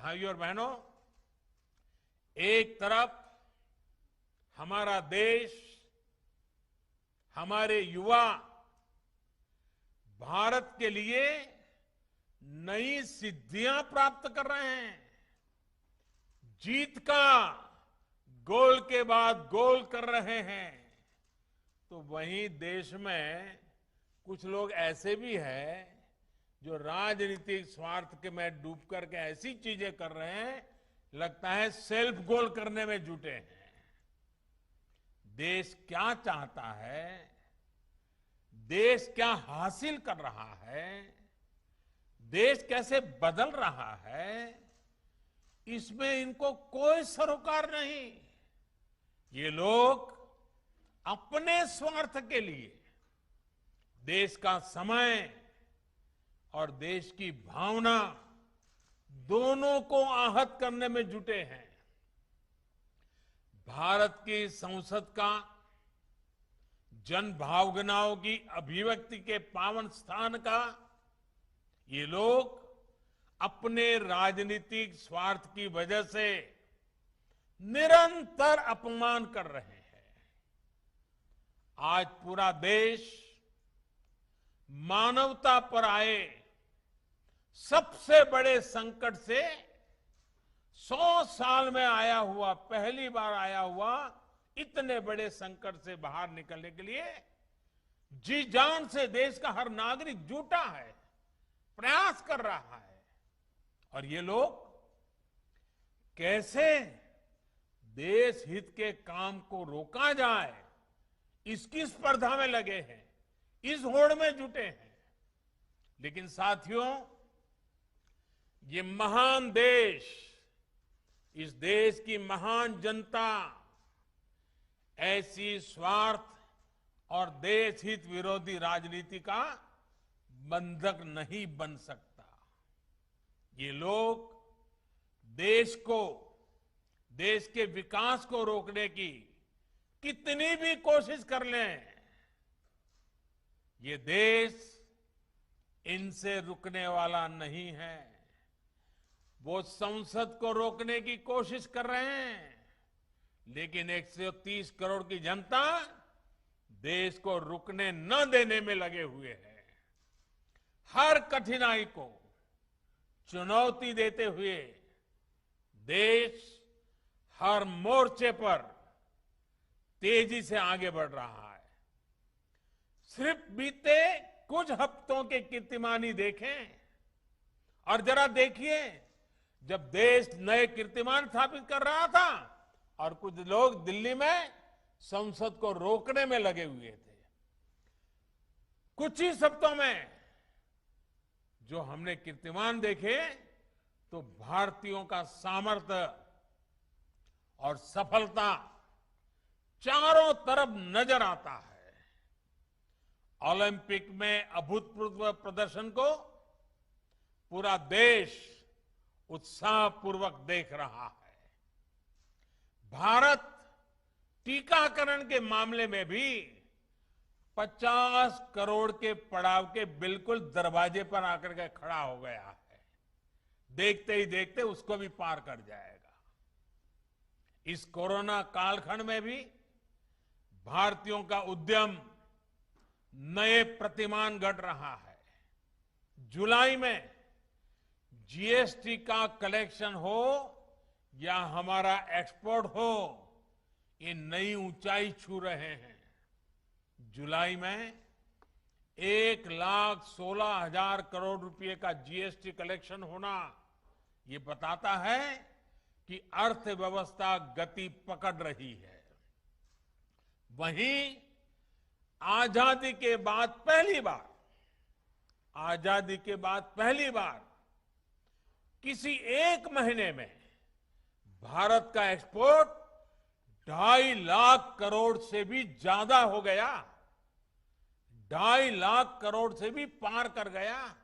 भाइयों और बहनों, एक तरफ हमारा देश, हमारे युवा भारत के लिए नई सिद्धियां प्राप्त कर रहे हैं, जीत का गोल के बाद गोल कर रहे हैं, तो वहीं देश में कुछ लोग ऐसे भी हैं जो राजनीतिक स्वार्थ के में डूब करके ऐसी चीजें कर रहे हैं, लगता है सेल्फ गोल करने में जुटे हैं। देश क्या चाहता है, देश क्या हासिल कर रहा है, देश कैसे बदल रहा है, इसमें इनको कोई सरोकार नहीं। ये लोग अपने स्वार्थ के लिए देश का समय और देश की भावना दोनों को आहत करने में जुटे हैं। भारत की संसद का जन भावनाओं की अभिव्यक्ति के पावन स्थान का ये लोग अपने राजनीतिक स्वार्थ की वजह से निरंतर अपमान कर रहे हैं। आज पूरा देश मानवता पर आए सबसे बड़े संकट से 100 साल में आया हुआ, पहली बार आया हुआ इतने बड़े संकट से बाहर निकलने के लिए जी जान से देश का हर नागरिक जुटा है, प्रयास कर रहा है। और ये लोग कैसे देश हित के काम को रोका जाए, इसकी स्पर्धा में लगे हैं, इस होड़ में जुटे हैं। लेकिन साथियों, ये महान देश, इस देश की महान जनता ऐसी स्वार्थ और देश हित विरोधी राजनीति का बंधक नहीं बन सकता। ये लोग देश को, देश के विकास को रोकने की कितनी भी कोशिश कर लें, ये देश इनसे रुकने वाला नहीं है। वो संसद को रोकने की कोशिश कर रहे हैं, लेकिन 130 करोड़ की जनता देश को रुकने न देने में लगे हुए हैं। हर कठिनाई को चुनौती देते हुए देश हर मोर्चे पर तेजी से आगे बढ़ रहा है। सिर्फ बीते कुछ हफ्तों के कीर्तिमान ही देखें और जरा देखिए, जब देश नए कीर्तिमान स्थापित कर रहा था और कुछ लोग दिल्ली में संसद को रोकने में लगे हुए थे, कुछ ही हफ्तों में जो हमने कीर्तिमान देखे, तो भारतीयों का सामर्थ्य और सफलता चारों तरफ नजर आता है। ओलंपिक में अभूतपूर्व प्रदर्शन को पूरा देश उत्साहपूर्वक देख रहा है। भारत टीकाकरण के मामले में भी 50 करोड़ के पड़ाव के बिल्कुल दरवाजे पर आकर के खड़ा हो गया है। देखते ही देखते उसको भी पार कर जाएगा। इस कोरोना कालखंड में भी भारतीयों का उद्यम नए प्रतिमान गढ़ रहा है। जुलाई में जीएसटी का कलेक्शन हो या हमारा एक्सपोर्ट हो, ये नई ऊंचाई छू रहे हैं। जुलाई में 1,16,000 करोड़ रुपए का जीएसटी कलेक्शन होना, ये बताता है कि अर्थव्यवस्था गति पकड़ रही है। वहीं आजादी के बाद पहली बार किसी एक महीने में भारत का एक्सपोर्ट 2.5 लाख करोड़ से भी ज्यादा हो गया। 2.5 लाख करोड़ से भी पार कर गया।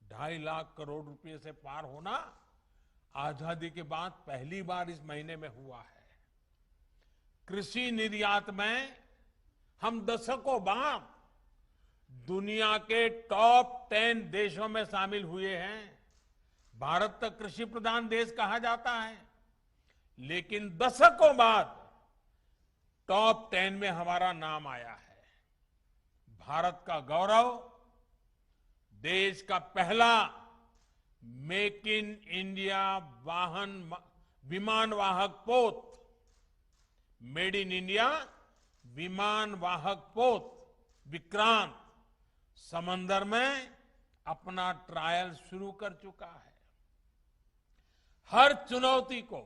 2.5 लाख करोड़ रुपए से पार होना आजादी के बाद पहली बार इस महीने में हुआ है। कृषि निर्यात में हम दशकों बाद दुनिया के टॉप 10 देशों में शामिल हुए हैं। भारत तक कृषि प्रधान देश कहा जाता है, लेकिन दशकों बाद टॉप 10 में हमारा नाम आया है। भारत का गौरव, देश का पहला मेक इन इंडिया विमान वाहक पोत, मेड इन इंडिया विमान वाहक पोत विक्रांत समंदर में अपना ट्रायल शुरू कर चुका है। हर चुनौती को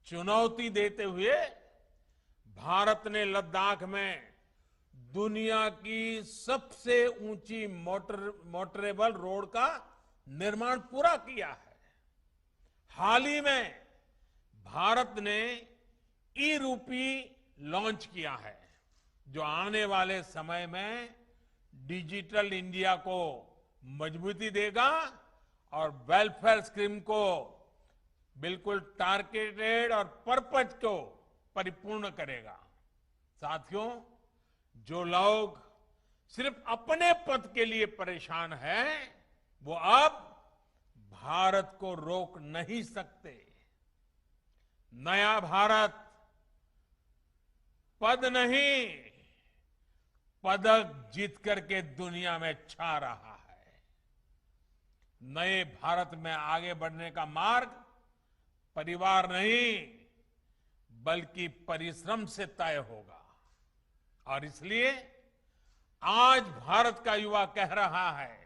चुनौती देते हुए भारत ने लद्दाख में दुनिया की सबसे ऊंची मोटरेबल रोड का निर्माण पूरा किया है। हाल ही में भारत ने ई रूपी लॉन्च किया है, जो आने वाले समय में डिजिटल इंडिया को मजबूती देगा और वेलफेयर स्कीम को बिल्कुल टारगेटेड और पर्पज को परिपूर्ण करेगा। साथियों, जो लोग सिर्फ अपने पद के लिए परेशान हैं, वो अब भारत को रोक नहीं सकते। नया भारत पद नहीं, पदक जीत करके दुनिया में छा रहा है। नए भारत में आगे बढ़ने का मार्ग परिवार नहीं, बल्कि परिश्रम से तय होगा। और इसलिए आज भारत का युवा कह रहा है,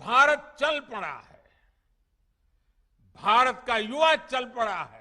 भारत चल पड़ा है, भारत का युवा चल पड़ा है।